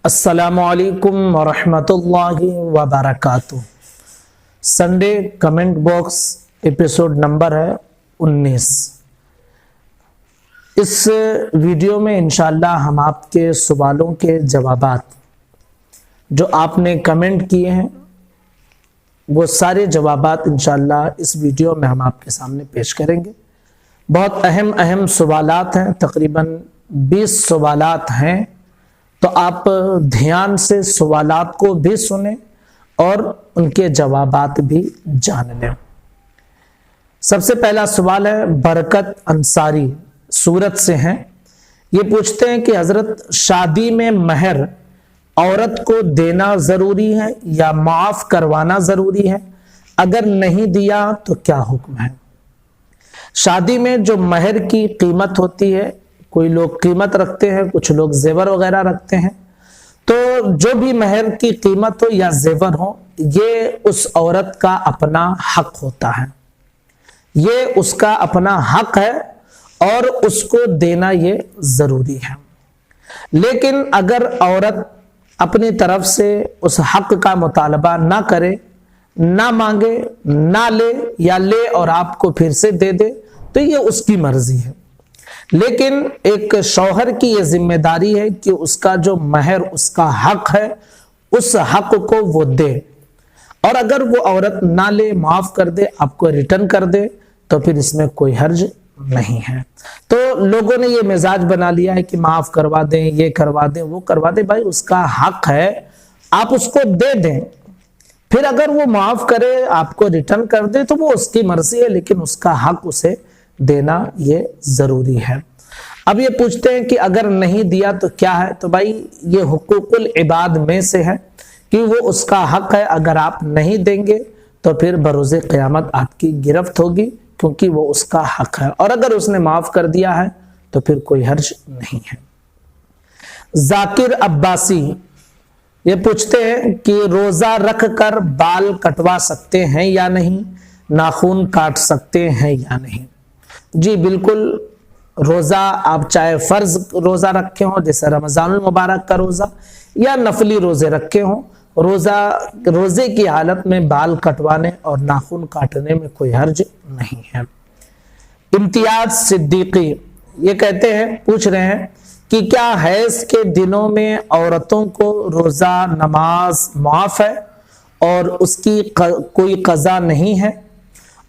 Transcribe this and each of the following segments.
السلام علیکم ورحمۃ اللہ وبرکاتہ۔ Sunday comment box episode number ہے 19۔ اس ویڈیو میں انشاءاللہ ہم آپ کے سوالوں کے جوابات جو آپ نے کمنٹ کیے ہیں وہ سارے جوابات انشاءاللہ اس ویڈیو میں ہم آپ کے سامنے پیش کریں گے۔ بہت اہم سوالات ہیں، تقریباً 20 سوالات ہیں، تو آپ دھیان سے سوالات کو بھی سنیں اور ان کے جوابات بھی جان لیں۔ سب سے پہلا سوال ہے برکت انصاری سورت سے ہیں۔ یہ پوچھتے ہیں کہ حضرت شادی میں مہر عورت کو دینا ضروری ہے یا معاف کروانا ضروری ہے؟ اگر نہیں دیا تو کیا حکم ہے؟ شادی میں جو مہر کی قیمت ہوتی ہے، کوئی لوگ قیمت رکھتے ہیں، کچھ لوگ زیور وغیرہ رکھتے ہیں، تو جو بھی مہر کی قیمت ہو یا زیور ہو، یہ اس عورت کا اپنا حق ہوتا ہے، یہ اس کا اپنا حق ہے اور اس کو دینا یہ ضروری ہے۔ لیکن اگر عورت اپنی طرف سے اس حق کا مطالبہ نہ کرے، نہ مانگے، نہ لے یا لے اور آپ کو پھر سے دے دے تو یہ اس کی مرضی ہے۔ لیکن ایک شوہر کی یہ ذمہ داری ہے کہ اس کا جو مہر اس کا حق ہے، اس حق کو وہ دے، اور اگر وہ عورت نہ لے، معاف کر دے، آپ کو ریٹرن کر دے تو پھر اس میں کوئی حرج نہیں ہے۔ تو لوگوں نے یہ مزاج بنا لیا ہے کہ معاف کروا دیں، یہ کروا دیں، وہ کروا دیں۔ بھائی اس کا حق ہے، آپ اس کو دے دیں، پھر اگر وہ معاف کرے، آپ کو ریٹرن کر دے تو وہ اس کی مرضی ہے، لیکن اس کا حق اسے دینا یہ ضروری ہے۔ اب یہ پوچھتے ہیں کہ اگر نہیں دیا تو کیا ہے؟ تو بھائی یہ حقوق العباد میں سے ہے کہ وہ اس کا حق ہے، اگر آپ نہیں دیں گے تو پھر بروز قیامت آپ کی گرفت ہوگی، کیونکہ وہ اس کا حق ہے، اور اگر اس نے معاف کر دیا ہے تو پھر کوئی حرج نہیں ہے۔ ذاکر عباسی یہ پوچھتے ہیں کہ روزہ رکھ کر بال کٹوا سکتے ہیں یا نہیں، ناخن کاٹ سکتے ہیں یا نہیں؟ جی بالکل، روزہ آپ چاہے فرض روزہ رکھے ہوں جیسے رمضان المبارک کا روزہ، یا نفلی روزے رکھے ہوں، روزے کی حالت میں بال کٹوانے اور ناخن کاٹنے میں کوئی حرج نہیں ہے۔ امتیاز صدیقی یہ کہتے ہیں، پوچھ رہے ہیں کہ کیا حیض کے دنوں میں عورتوں کو روزہ نماز معاف ہے اور اس کی کوئی قضا نہیں ہے؟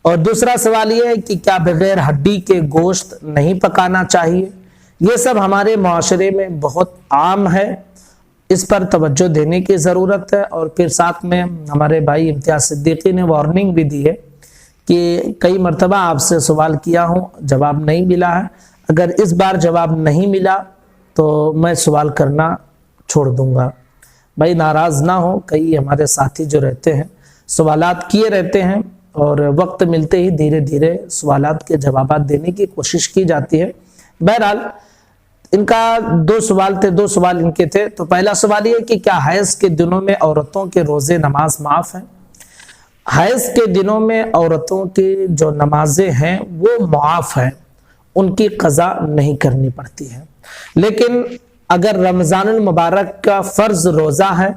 اور دوسرا سوال یہ ہے کہ کیا بغیر ہڈی کے گوشت نہیں پکانا چاہیے؟ یہ سب ہمارے معاشرے میں بہت عام ہے، اس پر توجہ دینے کی ضرورت ہے۔ اور پھر ساتھ میں ہمارے بھائی امتیاز صدیقی نے وارننگ بھی دی ہے کہ کئی مرتبہ آپ سے سوال کیا ہوں، جواب نہیں ملا ہے، اگر اس بار جواب نہیں ملا تو میں سوال کرنا چھوڑ دوں گا۔ بھائی ناراض نہ ہو، کئی ہمارے ساتھی جو رہتے ہیں سوالات کیے رہتے ہیں اور وقت ملتے ہی دھیرے دھیرے سوالات کے جوابات دینے کی کوشش کی جاتی ہے۔ بہرحال ان کا 2 سوال تھے، 2 سوال ان کے تھے۔ تو پہلا سوال یہ کہ کیا حیض کے دنوں میں عورتوں کے روزے نماز معاف ہیں؟ حیض کے دنوں میں عورتوں کی جو نمازیں ہیں وہ معاف ہیں، ان کی قضا نہیں کرنی پڑتی ہے۔ لیکن اگر رمضان المبارک کا فرض روزہ ہے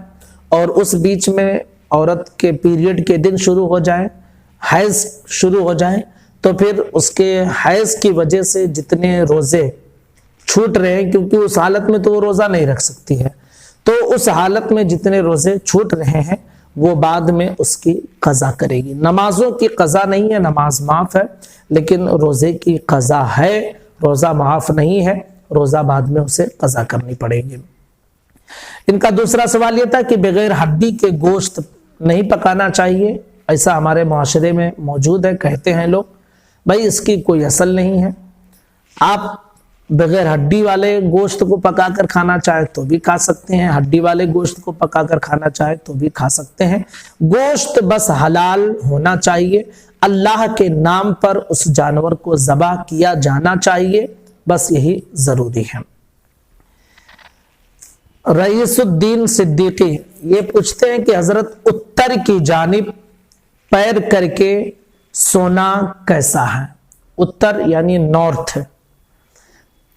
اور اس بیچ میں عورت کے پیریڈ کے دن شروع ہو جائیں، حیض شروع ہو جائیں، تو پھر اس کے حیض کی وجہ سے جتنے روزے چھوٹ رہے ہیں، کیونکہ اس حالت میں تو وہ روزہ نہیں رکھ سکتی ہے، تو اس حالت میں جتنے روزے چھوٹ رہے ہیں وہ بعد میں اس کی قضا کرے گی۔ نمازوں کی قضا نہیں ہے، نماز معاف ہے، لیکن روزے کی قضا ہے، روزہ معاف نہیں ہے، روزہ بعد میں اسے قضا کرنی پڑے گی۔ ان کا دوسرا سوال یہ تھا کہ بغیر ہڈی کے گوشت نہیں پکانا چاہیے، ایسا ہمارے معاشرے میں موجود ہے، کہتے ہیں لوگ۔ بھائی اس کی کوئی اصل نہیں ہے، آپ بغیر ہڈی والے گوشت کو پکا کر کھانا چاہے تو بھی کھا سکتے ہیں، ہڈی والے گوشت کو پکا کر کھانا چاہے تو بھی کھا سکتے ہیں۔ گوشت بس حلال ہونا چاہیے، اللہ کے نام پر اس جانور کو ذبح کیا جانا چاہیے، بس یہی ضروری ہے۔ رئیس الدین صدیقی یہ پوچھتے ہیں کہ حضرت اتر کی جانب پیر کر کے سونا کیسا ہے؟ اتر یعنی نارتھ،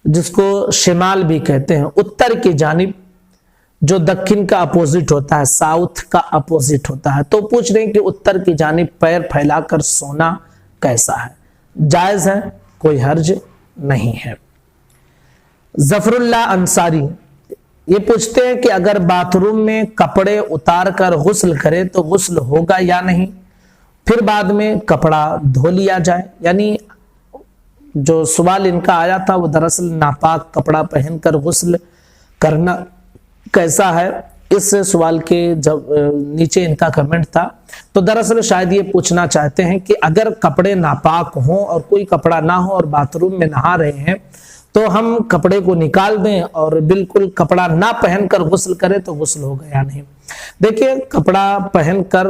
جس کو شمال بھی کہتے ہیں، اتر کی جانب जो दक्षिण का अपोजिट होता है, साउथ का अपोजिट होता है। तो पूछ रहे हैं कि उत्तर की जानिब पैर फैलाकर सोना कैसा है? जायज है, कोई हर्ज नहीं है। जफरुल्लाह अंसारी ये पूछते हैं कि अगर बाथरूम में कपड़े उतार कर गुस्ल करे तो गुस्ल होगा या नहीं, फिर बाद में कपड़ा धो लिया जाए। यानी जो सवाल इनका आया था वो दरअसल नापाक कपड़ा पहनकर गुस्ल करना कैसा है, इस सवाल के जब नीचे इनका कमेंट था। तो दरअसल शायद ये पूछना चाहते हैं कि अगर कपड़े नापाक हों और कोई कपड़ा ना हो और बाथरूम में नहा रहे हैं तो हम कपड़े को निकाल दें और बिल्कुल कपड़ा ना पहनकर गुस्ल करें तो गुस्ल होगा या नहीं? देखिए, कपड़ा पहनकर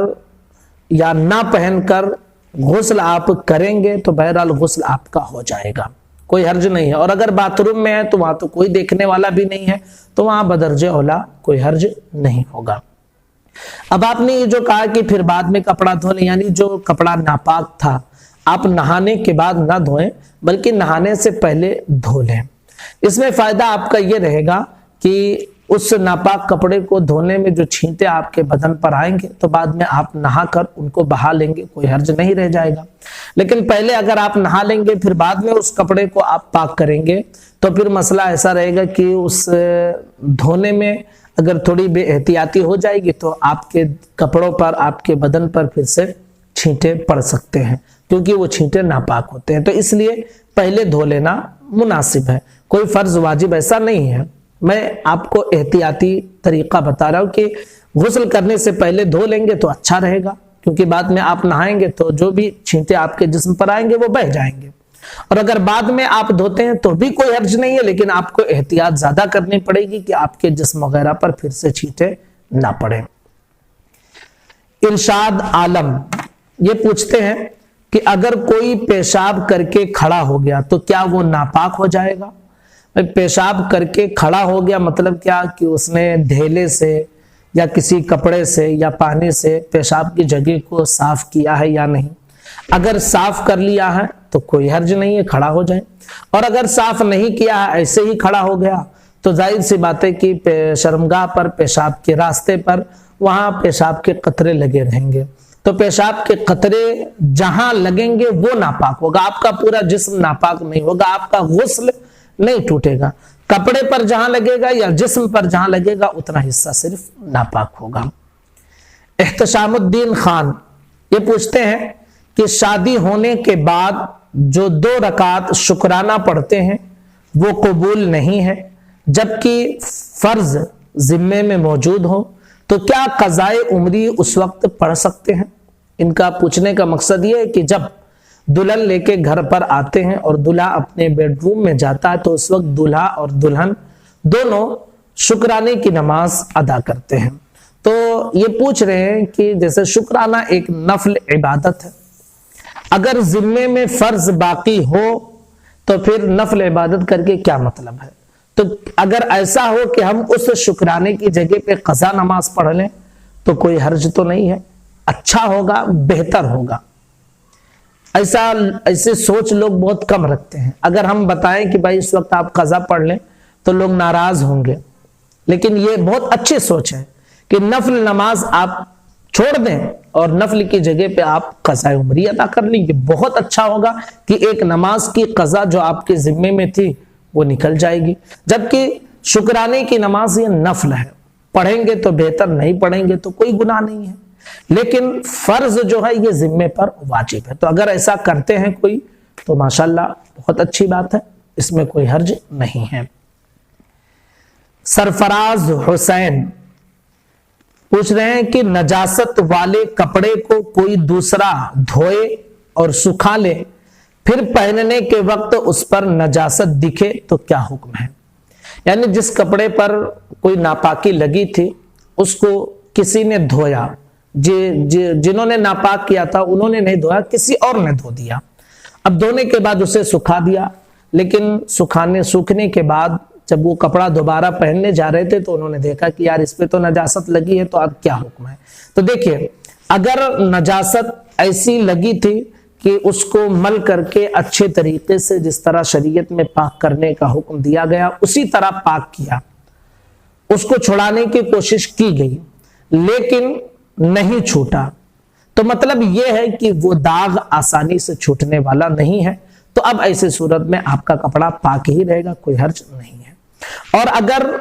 या ना पहनकर गुस्ल आप करेंगे तो बहरहाल गुस्ल आपका हो जाएगा, कोई हर्ज नहीं है। और अगर बाथरूम में है तो वहां तो कोई देखने वाला भी नहीं है, तो वहां बदरजे औला कोई हर्ज नहीं होगा। अब आपने ये जो कहा कि फिर बाद में कपड़ा धो लें, यानी जो कपड़ा नापाक था आप नहाने के बाद ना धोएं बल्कि नहाने से पहले धो लें। इसमें फायदा आपका ये रहेगा कि उस नापाक कपड़े को धोने में जो छींटे आपके बदन पर आएंगे तो बाद में आप नहाकर उनको बहा लेंगे, कोई हर्ज नहीं रह जाएगा। लेकिन पहले अगर आप नहा लेंगे फिर बाद में उस कपड़े को आप पाक करेंगे तो फिर मसला ऐसा रहेगा कि उस धोने में अगर थोड़ी बेएहतियाती हो जाएगी तो आपके कपड़ों पर, आपके बदन पर फिर से छींटे पड़ सकते हैं, क्योंकि वो छींटे नापाक होते हैं। तो इसलिए पहले धो लेना मुनासिब है, कोई फर्ज वाजिब ऐसा नहीं है। मैं आपको एहतियाती तरीका बता रहा हूं कि गुस्ल करने से पहले धो लेंगे तो अच्छा रहेगा, क्योंकि बाद में आप नहाएंगे तो जो भी छींटे आपके जिस्म पर आएंगे वो बह जाएंगे। और अगर बाद में आप धोते हैं तो भी कोई हर्ज नहीं है, लेकिन आपको एहतियात ज्यादा करनी पड़ेगी कि आपके जिस्म वगैरह पर फिर से छींटे ना पड़े। इरशाद आलम ये पूछते हैं कि अगर कोई पेशाब करके खड़ा हो गया तो क्या वो नापाक हो जाएगा? पेशाब करके खड़ा हो गया मतलब क्या कि उसने ढेले से या किसी कपड़े से या पानी से पेशाब की जगह को साफ किया है या नहीं? अगर साफ कर लिया है तो कोई हर्ज नहीं है, खड़ा हो जाए। और अगर साफ नहीं किया है, ऐसे ही खड़ा हो गया, तो जाहिर सी बात है कि शर्मगाह पर, पेशाब के रास्ते पर वहां पेशाब के कतरे लगे रहेंगे। तो पेशाब के कतरे जहां लगेंगे वो नापाक होगा, आपका पूरा जिस्म नापाक नहीं होगा, आपका गुस्ल नहीं टूटेगा। कपड़े पर जहां लगेगा या जिस्म पर जहां लगेगा उतना हिस्सा सिर्फ नापाक होगा। एहतशामुद्दीन खान ये पूछते हैं कि शादी होने के बाद जो 2 रकात शुक्राना पढ़ते हैं वो कबूल नहीं है, जबकि फर्ज जिम्मे में मौजूद हो, तो क्या क़ज़ाए उम्री उस वक्त पढ़ सकते हैं? इनका पूछने का मकसद ये है कि जब दुल्हन लेके घर पर आते हैं और दूल्हा अपने बेडरूम में जाता है तो उस वक्त दूल्हा और दुल्हन दोनों शुक्राने की नमाज अदा करते हैं। तो ये पूछ रहे हैं कि जैसे शुक्राना एक नफल इबादत है, अगर जिम्मे में फर्ज बाकी हो तो फिर नफल इबादत करके क्या मतलब है? तो अगर ऐसा हो कि हम उस शुक्राने की जगह पे क़ज़ा नमाज पढ़ लें तो कोई हर्ज तो नहीं है, अच्छा होगा, बेहतर होगा। ऐसे सोच लोग बहुत कम रखते हैं। अगर हम बताएं कि भाई इस वक्त आप क़ज़ा पढ़ लें तो लोग नाराज होंगे, लेकिन ये बहुत अच्छी सोच है कि नफल नमाज आप छोड़ दें और नफल की जगह पे आप क़ज़ाए उम्री अदा कर लेंगे। बहुत अच्छा होगा कि एक नमाज की क़ज़ा जो आपके जिम्मे में थी वो निकल जाएगी, जबकि शुक्राने की नमाज ये नफल है, पढ़ेंगे तो बेहतर, नहीं पढ़ेंगे तो कोई गुनाह नहीं है, लेकिन फर्ज जो है ये जिम्मे पर वाजिब है। तो अगर ऐसा करते हैं कोई तो माशाल्लाह बहुत अच्छी बात है, इसमें कोई हर्ज नहीं है। सरफराज हुसैन पूछ रहे हैं कि नजासत वाले कपड़े को कोई दूसरा धोए और सुखा ले, फिर पहनने के वक्त उस पर नजासत दिखे तो क्या हुक्म है? यानी जिस कपड़े पर कोई नापाकी लगी थी उसको किसी ने धोया, जिन्होंने नापाक किया था उन्होंने नहीं धोया, किसी और ने धो दिया। अब धोने के बाद उसे सुखा दिया, लेकिन सूखने के बाद जब वो कपड़ा दोबारा पहनने जा रहे थे तो उन्होंने देखा कि यार इस पे तो नजासत लगी है, तो अब क्या हुक्म है? तो देखिए, अगर नजासत ऐसी लगी थी कि उसको मल करके अच्छे तरीके से जिस तरह शरीयत में पाक करने का हुक्म दिया गया उसी तरह पाक किया, उसको छुड़ाने की कोशिश की गई लेकिन नहीं छूटा, तो मतलब यह है कि वो दाग आसानी से छूटने वाला नहीं है। तो अब ऐसे सूरत में आपका कपड़ा पाक ही रहेगा, कोई हर्ज नहीं है। और अगर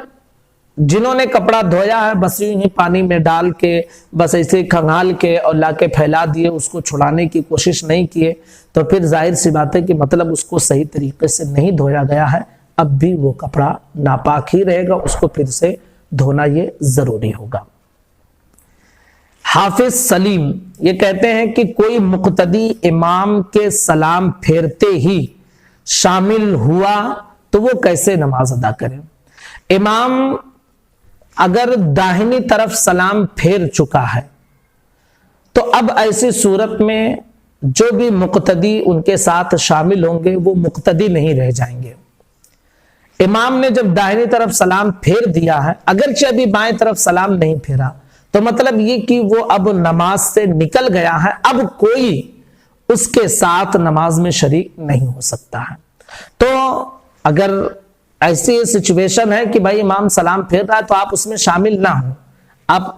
जिन्होंने कपड़ा धोया है बस यूं ही पानी में डाल के बस ऐसे खंगाल के और लाके फैला दिए, उसको छुड़ाने की कोशिश नहीं किए, तो फिर जाहिर सी बात है कि मतलब उसको सही तरीके से नहीं धोया गया है, अब भी वो कपड़ा नापाक ही रहेगा, उसको फिर से धोना ये जरूरी होगा। हाफिज सलीम ये कहते हैं कि कोई मुक्तदी इमाम के सलाम फेरते ही शामिल हुआ तो वो कैसे नमाज अदा करे। इमाम अगर दाहिनी तरफ सलाम फेर चुका है तो अब ऐसी सूरत में जो भी मुक्तदी उनके साथ शामिल होंगे वो मुक्तदी नहीं रह जाएंगे। इमाम ने जब दाहिनी तरफ सलाम फेर दिया है, अगरचे अभी बाएं तरफ सलाम नहीं फेरा, तो मतलब ये कि वो अब नमाज से निकल गया है, अब कोई उसके साथ नमाज में शरीक नहीं हो सकता है। तो अगर ऐसी सिचुएशन है कि भाई इमाम सलाम फेर रहा है तो आप उसमें शामिल ना हो, आप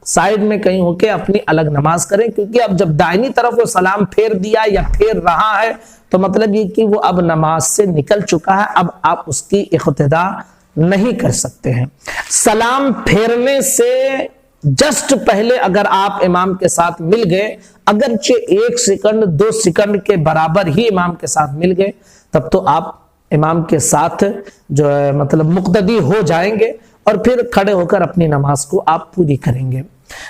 साइड में कहीं होके अपनी अलग नमाज करें, क्योंकि अब जब दाहिनी तरफ वो सलाम फेर दिया या फेर रहा है तो मतलब ये कि वो अब नमाज से निकल चुका है, अब आप उसकी इख्तिदा नहीं कर सकते हैं। सलाम फेरने से जस्ट पहले अगर आप इमाम के साथ मिल गए, अगरचे 1 सेकंड 2 सेकंड के बराबर ही इमाम के साथ मिल गए, तब तो आप इमाम के साथ जो है मतलब मुक्तदी हो जाएंगे और फिर खड़े होकर अपनी नमाज को आप पूरी करेंगे।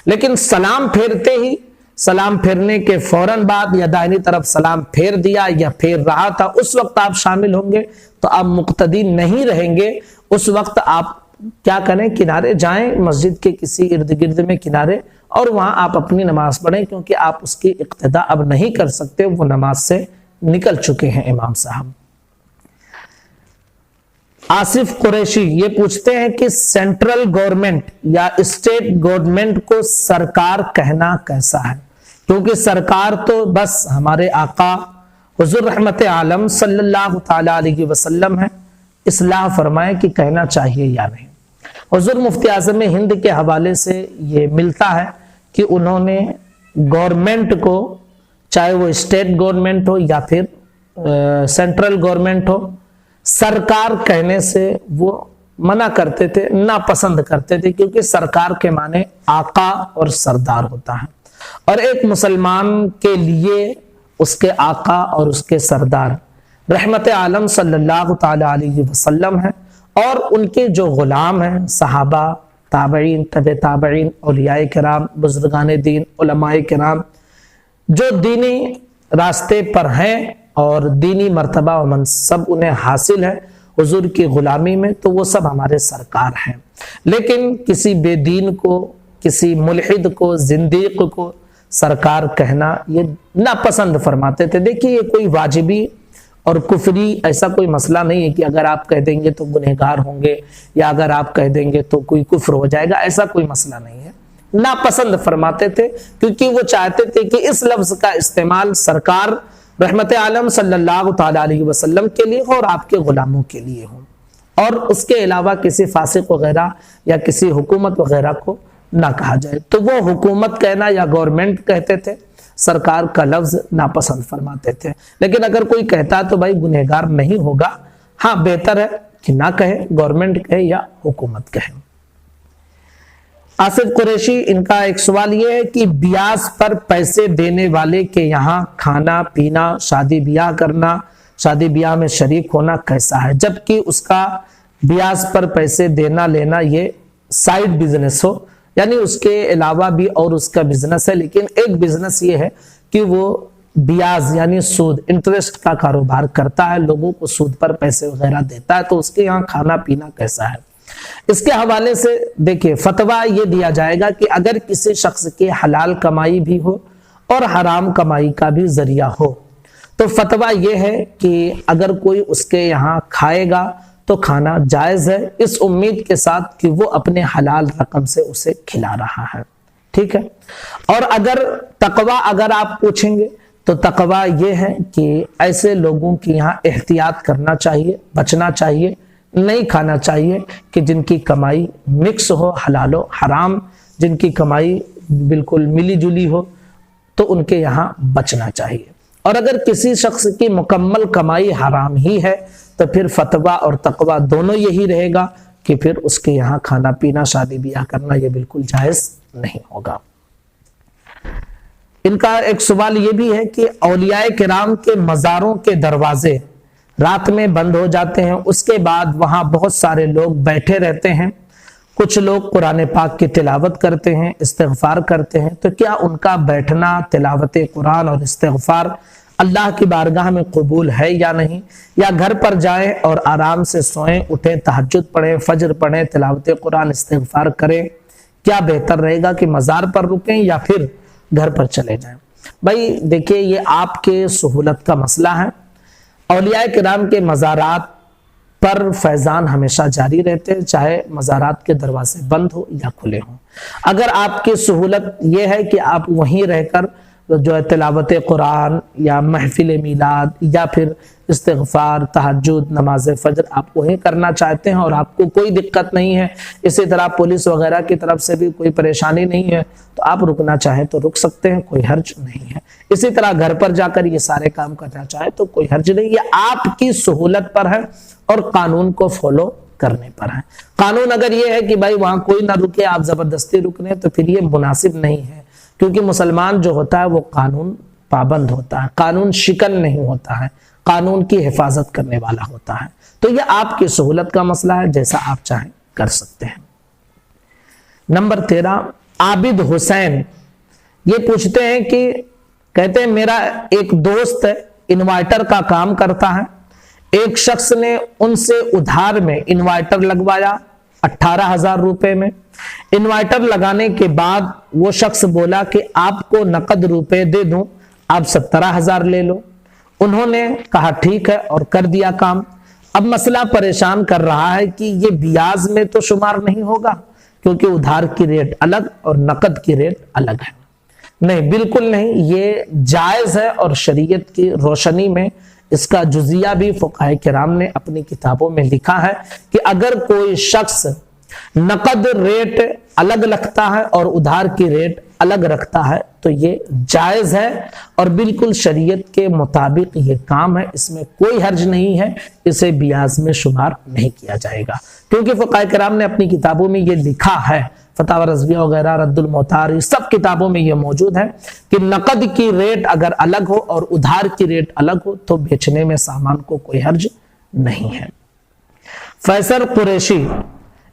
लेकिन सलाम फेरते ही, सलाम फेरने के फौरन बाद या दाहिनी तरफ सलाम फेर दिया या फेर रहा था, उस वक्त आप शामिल होंगे तो आप मुक्तदी नहीं रहेंगे। उस वक्त आप क्या करें, किनारे जाएं, मस्जिद के किसी इर्द गिर्द में किनारे, और वहां आप अपनी नमाज पढ़ें, क्योंकि आप उसकी इक्तदा अब नहीं कर सकते, वो नमाज से निकल चुके हैं इमाम साहब। आसिफ कुरैशी ये पूछते हैं कि सेंट्रल गवर्नमेंट या स्टेट गवर्नमेंट को सरकार कहना कैसा है, क्योंकि सरकार तो बस हमारे आका हुजूर रहमत आलम सल्लल्लाहु ताला अलैहि वसल्लम है, इस्लाह फरमाए कि कहना चाहिए या नहीं। हुजूर मुफ्ती आज़म हिंद के हवाले से ये मिलता है कि उन्होंने गवर्नमेंट को, चाहे वो स्टेट गवर्नमेंट हो या फिर सेंट्रल गवर्नमेंट हो, सरकार कहने से वो मना करते थे, नापसंद करते थे, क्योंकि सरकार के माने आका और सरदार होता है, और एक मुसलमान के लिए उसके आका और उसके सरदार रहमत आलम सल्लल्लाहु ताला अलैहि वसल्लम है, और उनके जो गुलाम हैं सहाबा, ताबईन, तबे ताबईन, औलियाए किराम, बुजुर्गान दीन, उलमाए किराम, जो दीनी रास्ते पर हैं और दीनी मर्तबा व मनसब उन्हें हासिल है हुजूर की गुलामी में, तो वो सब हमारे सरकार हैं। लेकिन किसी बेदीन को, किसी मुल्हिद को, जिंदीक को सरकार कहना ये नापसंद फरमाते थे। देखिए ये कोई वाजिबी और कुफरी ऐसा कोई मसला नहीं है कि अगर आप कह देंगे तो गुनहगार होंगे या अगर आप कह देंगे तो कोई कुफ्र हो जाएगा, ऐसा कोई मसला नहीं है। नापसंद फरमाते थे क्योंकि वो चाहते थे कि इस लफ्ज का इस्तेमाल सरकार रहमत आलम सल्लल्लाहु ताला अलैहि वसल्लम के लिए हो और आपके गुलामों के लिए हो, और उसके अलावा किसी फासिक वगैरह या किसी हुकूमत वगैरह को ना कहा जाए। तो वो हुकूमत कहना या गवर्नमेंट कहते थे, सरकार का लफ्ज नापसंद फरमाते थे। लेकिन अगर कोई कहता तो भाई गुनहगार नहीं होगा, हाँ बेहतर है कि ना कहे, गवर्नमेंट कहे या हुकूमत कहे। आसिफ कुरैशी इनका एक सवाल यह है कि ब्याज पर पैसे देने वाले के यहाँ खाना पीना, शादी ब्याह करना, शादी ब्याह में शरीक होना कैसा है, जबकि उसका ब्याज पर पैसे देना लेना ये साइड बिजनेस हो, यानी उसके अलावा भी और उसका बिजनेस है, लेकिन एक बिजनेस ये है कि वो ब्याज यानी सूद, इंटरेस्ट का कारोबार करता है, लोगों को सूद पर पैसे वगैरह देता है, तो उसके यहाँ खाना पीना कैसा है। इसके हवाले से देखिए फतवा ये दिया जाएगा कि अगर किसी शख्स की हलाल कमाई भी हो और हराम कमाई का भी जरिया हो, तो फतवा ये है कि अगर कोई उसके यहाँ खाएगा तो खाना जायज है, इस उम्मीद के साथ कि वो अपने हलाल रकम से उसे खिला रहा है, ठीक है। और अगर तकवा अगर आप पूछेंगे तो तकवा ये है कि ऐसे लोगों की यहाँ एहतियात करना चाहिए, बचना चाहिए नहीं खाना चाहिए कि जिनकी कमाई मिक्स हो, हलाल हो हराम, जिनकी कमाई बिल्कुल मिली जुली हो, तो उनके यहाँ बचना चाहिए। और अगर किसी शख्स की मुकम्मल कमाई हराम ही है तो फिर फतवा और तकवा दोनों यही रहेगा कि फिर उसके यहाँ खाना पीना, शादी ब्याह करना ये बिल्कुल जायज नहीं होगा। इनका एक सवाल ये भी है कि औलियाए किराम के मज़ारों के दरवाजे रात में बंद हो जाते हैं, उसके बाद वहां बहुत सारे लोग बैठे रहते हैं, कुछ लोग कुरान पाक की तिलावत करते हैं, इस्तिग़फ़ार करते हैं, तो क्या उनका बैठना, तिलावत कुरान और इस्तिग़फ़ार अल्लाह की बारगाह में कबूल है या नहीं? या घर पर जाएं और आराम से सोएं, उठें, तहज्जुद पढ़ें, फजर पढ़ें, तिलावत कुरान इस्तिग़फ़ार करें, क्या बेहतर रहेगा कि मज़ार पर रुकें या फिर घर पर चले जाएं? भाई देखिए, ये आपके सहूलत का मसला है। औलियाए किराम के मज़ारात पर फैज़ान हमेशा जारी रहते हैं, चाहे मज़ारात के दरवाजे बंद हो या खुले हों। अगर आपकी सहूलत ये है कि आप वहीं रहकर जो है तिलावत कुरान या महफिल मीलाद या फिर इस्तिग़फ़ार, तहज्जुद, नमाज फजर आप वहीं करना चाहते हैं और आपको कोई दिक्कत नहीं है, इसी तरह पुलिस वगैरह की तरफ से भी कोई परेशानी नहीं है, तो आप रुकना चाहें तो रुक सकते हैं, कोई हर्ज नहीं है। इसी तरह घर पर जाकर ये सारे काम करना चाहे तो कोई हर्ज नहीं, ये आपकी सहूलत पर है और कानून को फॉलो करने पर है। कानून अगर ये है कि भाई वहां कोई ना रुके, आप जबरदस्ती रुक रहे हैं, तो फिर ये मुनासिब नहीं है, क्योंकि मुसलमान जो होता है वो कानून पाबंद होता है, कानून शिकन नहीं होता है, कानून की हिफाजत करने वाला होता है। तो ये आपकी सहूलत का मसला है, जैसा आप चाहें कर सकते हैं। नंबर 13, आबिद हुसैन ये पूछते हैं कि कहते हैं मेरा एक दोस्त है, इन्वर्टर का काम करता है, एक शख्स ने उनसे उधार में इन्वर्टर लगवाया 18,000 रुपए में। इन्वर्टर लगाने के बाद वो शख्स बोला कि आपको नकद रुपए दे दूं, आप 17,000 ले लो। उन्होंने कहा ठीक है और कर दिया काम। अब मसला परेशान कर रहा है कि ये ब्याज में तो शुमार नहीं होगा, क्योंकि उधार की रेट अलग और नकद की रेट अलग है। नहीं, बिल्कुल नहीं, ये जायज है और शरीयत की रोशनी में इसका जुजिया भी फुक़हा किराम ने अपनी किताबों में लिखा है कि अगर कोई शख्स नकद रेट अलग रखता है और उधार की रेट अलग रखता है तो ये जायज है और बिल्कुल शरीयत के मुताबिक ये काम है, इसमें कोई हर्ज नहीं है, इसे ब्याज में शुमार नहीं किया जाएगा। क्योंकि फुक़हा किराम ने अपनी किताबों में ये लिखा है, फतावा रज़विया वगैरह, रद्दुल मोहतार, सब किताबों में ये मौजूद है कि नकद की रेट अगर अलग हो और उधार की रेट अलग हो तो बेचने में सामान को कोई हर्ज नहीं है। फैसल कुरैशी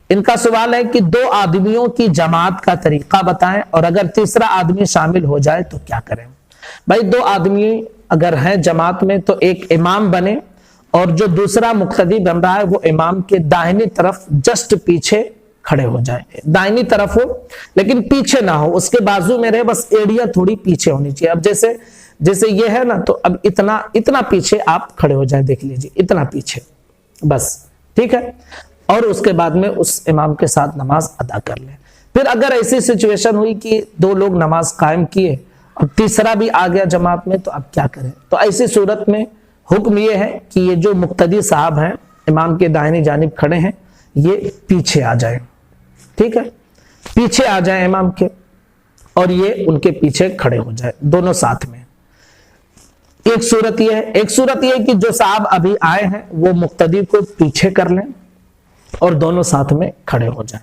इनका सवाल है कि 2 आदमियों की जमात का तरीका बताएं और अगर तीसरा आदमी शामिल हो जाए तो क्या करें। भाई 2 आदमी अगर हैं जमात में तो एक इमाम बने और जो दूसरा मुक्तदी बन रहा है वो इमाम के दाहिनी तरफ जस्ट पीछे खड़े हो जाए, दाहिनी तरफ हो लेकिन पीछे ना हो, उसके बाजू में रहे, बस एड़िया थोड़ी पीछे होनी चाहिए। अब जैसे ये है ना, तो अब इतना पीछे आप खड़े हो जाए, देख लीजिए इतना पीछे, बस ठीक है। और उसके बाद में उस इमाम के साथ नमाज अदा कर ले। फिर अगर ऐसी सिचुएशन हुई कि 2 लोग नमाज कायम किए और तीसरा भी आ गया जमात में, तो अब क्या करें? तो ऐसी सूरत में हुक्म ये है कि ये जो मुक्तदी साहब हैं, इमाम के दाहिनी जानिब खड़े हैं, ये पीछे आ जाए, ठीक है, पीछे आ जाए इमाम के और ये उनके पीछे खड़े हो जाए, दोनों साथ में। एक सूरत ये है। एक सूरत ये है कि जो साहब अभी आए हैं वो मुक्तदी को पीछे कर लें और दोनों साथ में खड़े हो जाएं।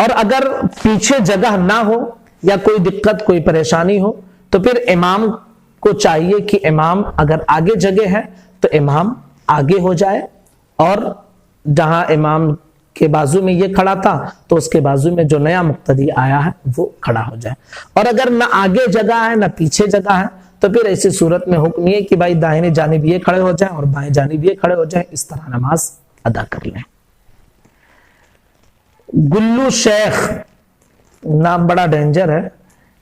और अगर पीछे जगह ना हो या कोई दिक्कत, कोई परेशानी हो, तो फिर इमाम को चाहिए कि इमाम अगर आगे जगह है तो इमाम आगे हो जाए और जहां इमाम के बाजू में ये खड़ा था तो उसके बाजू में जो नया मुक्तदी आया है वो खड़ा हो जाए। और अगर ना आगे जगह है ना पीछे जगह है तो फिर ऐसी सूरत में हुक्म ये कि भाई दाहिने जानिब ये खड़े हो जाए और बाएं जानिब ये खड़े हो जाए, इस तरह नमाज अदा कर लें। गुल्लू शेख नाम बड़ा डेंजर है,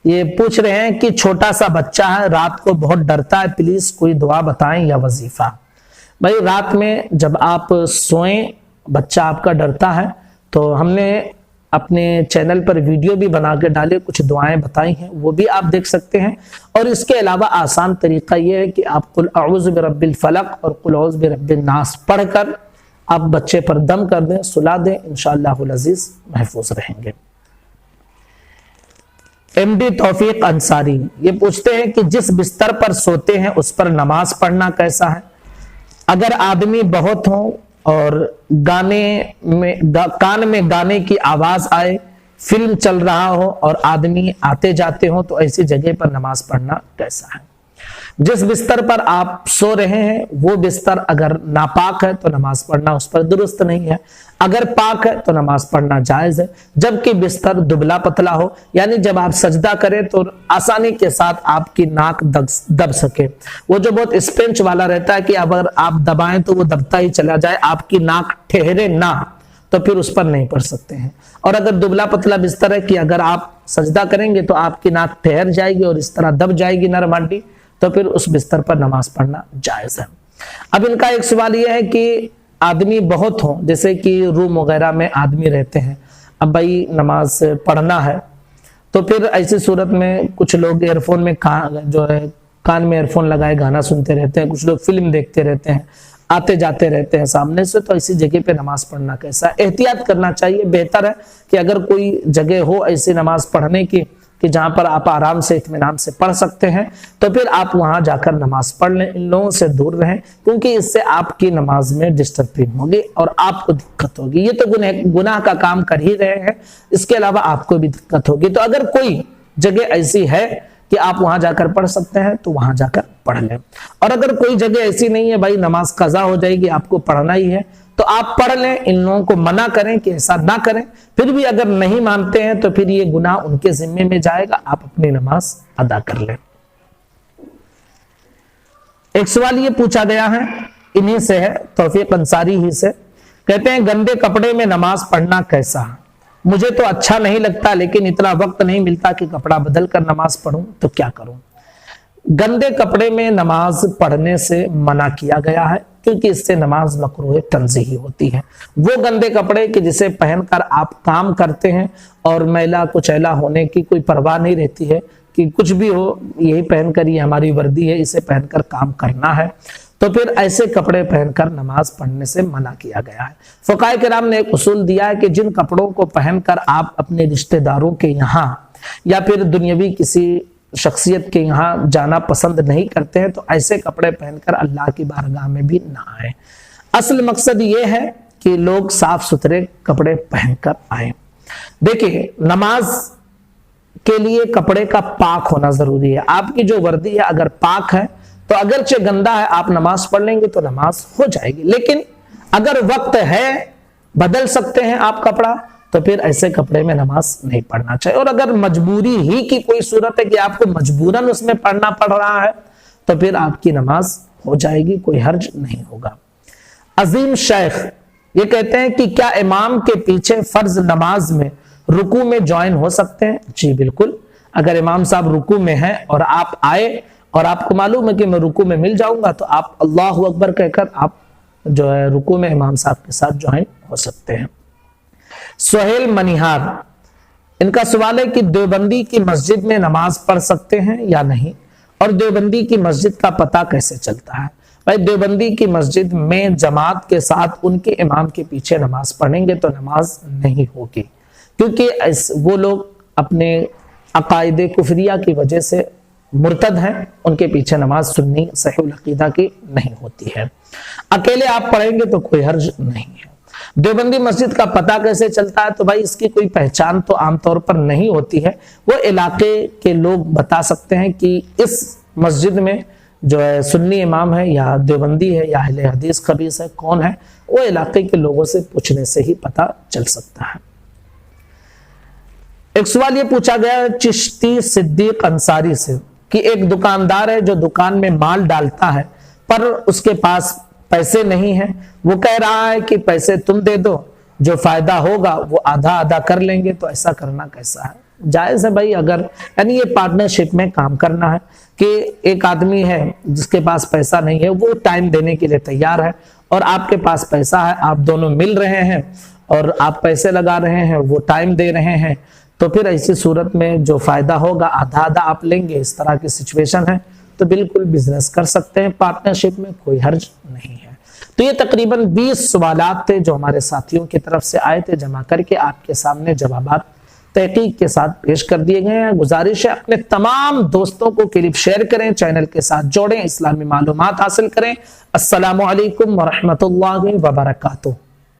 ये पूछ रहे हैं कि छोटा सा बच्चा है, रात को बहुत डरता है, प्लीज कोई दुआ बताएं या वजीफा। भाई रात में जब आप सोएं, बच्चा आपका डरता है, तो हमने अपने चैनल पर वीडियो भी बना के डाले, कुछ दुआएं बताई हैं, वो भी आप देख सकते हैं। और इसके अलावा आसान तरीका ये है कि आप कुल औज़ु बिरब्बिल फलक और कुल औज़ु बिरब्बिन नास पढ़कर आप बच्चे पर दम कर दें, सुला दें, इंशाअल्लाहुल अजीज महफूज रहेंगे। एमडी तौफीक अंसारी ये पूछते हैं कि जिस बिस्तर पर सोते हैं उस पर नमाज पढ़ना कैसा है? अगर आदमी बहुत हो और कान में गाने की आवाज आए, फिल्म चल रहा हो और आदमी आते जाते हो, तो ऐसी जगह पर नमाज पढ़ना कैसा है? जिस बिस्तर पर आप सो रहे हैं वो बिस्तर अगर नापाक है तो नमाज पढ़ना उस पर दुरुस्त नहीं है, अगर पाक है तो नमाज पढ़ना जायज है। जबकि बिस्तर दुबला पतला हो, यानी जब आप सजदा करें तो आसानी के साथ आपकी नाक दब सके, वो जो बहुत स्पेंच वाला रहता है कि अगर आप दबाएं तो वो दबता ही चला जाए, आपकी नाक ठहरे ना, तो फिर उस पर नहीं पढ़ सकते हैं। और अगर दुबला पतला बिस्तर है कि अगर आप सजदा करेंगे तो आपकी नाक ठहर जाएगी और इस तरह दब जाएगी नरम हड्डी, तो फिर उस बिस्तर पर नमाज पढ़ना जायज है। अब इनका एक सवाल यह है कि आदमी बहुत हो, जैसे कि रूम वगैरह में आदमी रहते हैं, अब भाई नमाज पढ़ना है, तो फिर ऐसी सूरत में कुछ लोग एयरफोन में कान में एयरफोन लगाए गाना सुनते रहते हैं, कुछ लोग फिल्म देखते रहते हैं, आते जाते रहते हैं सामने से, तो ऐसी जगह पे नमाज पढ़ना कैसा? एहतियात करना चाहिए। बेहतर है कि अगर कोई जगह हो ऐसी नमाज पढ़ने की कि जहां पर आप आराम से इत्मीनान से पढ़ सकते हैं, तो फिर आप वहां जाकर नमाज पढ़ लें। इन लोगों से दूर रहें, क्योंकि इससे आपकी नमाज में डिस्टर्बिंग होगी और आपको दिक्कत होगी। ये तो गुनाह का काम कर ही रहे हैं, इसके अलावा आपको भी दिक्कत होगी। तो अगर कोई जगह ऐसी है कि आप वहां जाकर पढ़ सकते हैं तो वहां जाकर पढ़ लें। और अगर कोई जगह ऐसी नहीं है, भाई नमाज कज़ा हो जाएगी, आपको पढ़ना ही है, तो आप पढ़ लें। इन लोगों को मना करें कि ऐसा ना करें। फिर भी अगर नहीं मानते हैं तो फिर ये गुनाह उनके जिम्मे में जाएगा, आप अपनी नमाज अदा कर लें। एक सवाल ये पूछा गया है, इन्हीं से है, तौफीक अंसारी ही से, कहते हैं गंदे कपड़े में नमाज पढ़ना कैसा? मुझे तो अच्छा नहीं लगता, लेकिन इतना वक्त नहीं मिलता कि कपड़ा बदल कर नमाज पढ़ूं, तो क्या करूं? गंदे कपड़े में नमाज पढ़ने से मना किया गया है, क्योंकि इससे नमाज मकरूह तंज़ीही होती है। वो गंदे कपड़े कि जिसे पहनकर आप काम करते हैं और मैला कुचैला होने की कोई परवाह नहीं रहती है कि कुछ भी हो, यही पहनकर, ये हमारी वर्दी है, इसे पहनकर काम करना है, तो फिर ऐसे कपड़े पहनकर नमाज पढ़ने से मना किया गया है। फुक़ाहे किराम ने एक उसूल दिया है कि जिन कपड़ों को पहनकर आप अपने रिश्तेदारों के यहाँ या फिर दुनियावी किसी शख्सियत के यहाँ जाना पसंद नहीं करते हैं, तो ऐसे कपड़े पहनकर अल्लाह की बारगाह में भी ना आए। असल मकसद ये है कि लोग साफ सुथरे कपड़े पहनकर आए। देखिए, नमाज के लिए कपड़े का पाक होना जरूरी है। आपकी जो वर्दी है अगर पाक है तो अगरचे गंदा है, आप नमाज पढ़ लेंगे तो नमाज हो जाएगी। लेकिन अगर वक्त है, बदल सकते हैं आप कपड़ा, तो फिर ऐसे कपड़े में नमाज नहीं पढ़ना चाहिए। और अगर मजबूरी ही की कोई सूरत है कि आपको मजबूरन उसमें पढ़ना पड़ रहा है, तो फिर आपकी नमाज हो जाएगी, कोई हर्ज नहीं होगा। अजीम शेख ये कहते हैं कि क्या इमाम के पीछे फर्ज नमाज में रुकू में ज्वाइन हो सकते हैं? जी बिल्कुल। अगर इमाम साहब रुकू में हैं और आप आए और आपको मालूम है कि मैं रुकू में मिल जाऊंगा, तो आप अल्लाहु अकबर कहकर आप जो है रुकू में इमाम साहब के साथ ज्वाइन हो सकते हैं। सोहेल मनिहार, इनका सवाल है कि देवबंदी की मस्जिद में नमाज पढ़ सकते हैं या नहीं, और देवबंदी की मस्जिद का पता कैसे चलता है? भाई, देवबंदी की मस्जिद में जमात के साथ उनके इमाम के पीछे नमाज पढ़ेंगे तो नमाज नहीं होगी, क्योंकि वो लोग अपने अकायदे कुफरिया की वजह से मुर्तद हैं, उनके पीछे नमाज सुन्नी सहीहुल अकीदा की नहीं होती है। अकेले आप पढ़ेंगे तो कोई हर्ज नहीं है। देवबंदी मस्जिद का पता कैसे चलता है? तो भाई इसकी कोई पहचान तो आमतौर पर नहीं होती है, वो इलाके के लोग बता सकते हैं कि इस मस्जिद में जो है सुन्नी इमाम है या देवबंदी है या अहले हदीस खबीस है, कौन है, वो इलाके के लोगों से पूछने से ही पता चल सकता है। एक सवाल ये पूछा गया है चिश्ती सिद्दीक अंसारी से कि एक दुकानदार है जो दुकान में माल डालता है पर उसके पास पैसे नहीं है, वो कह रहा है कि पैसे तुम दे दो, जो फायदा होगा वो आधा आधा कर लेंगे, तो ऐसा करना कैसा है? जायज है भाई। अगर यानी ये पार्टनरशिप में काम करना है कि एक आदमी है जिसके पास पैसा नहीं है, वो टाइम देने के लिए तैयार है और आपके पास पैसा है, आप दोनों मिल रहे हैं और आप पैसे लगा रहे हैं, वो टाइम दे रहे हैं, तो फिर ऐसी सूरत में जो फायदा होगा आधा आधा आप लेंगे। इस तरह की सिचुएशन है तो बिल्कुल बिजनेस कर सकते हैं, पार्टनरशिप में कोई हर्ज नहीं है। تو یہ تقریباً 20 سوالات تھے جو ہمارے ساتھیوں کی طرف سے آئے تھے، جمع کر کے آپ کے سامنے جوابات تحقیق کے ساتھ پیش کر دیے گئے ہیں۔ گزارش ہے اپنے تمام دوستوں کو کلپ شیئر کریں، چینل کے ساتھ جوڑیں، اسلامی معلومات حاصل کریں۔ السلام علیکم ورحمۃ اللہ وبرکاتہ۔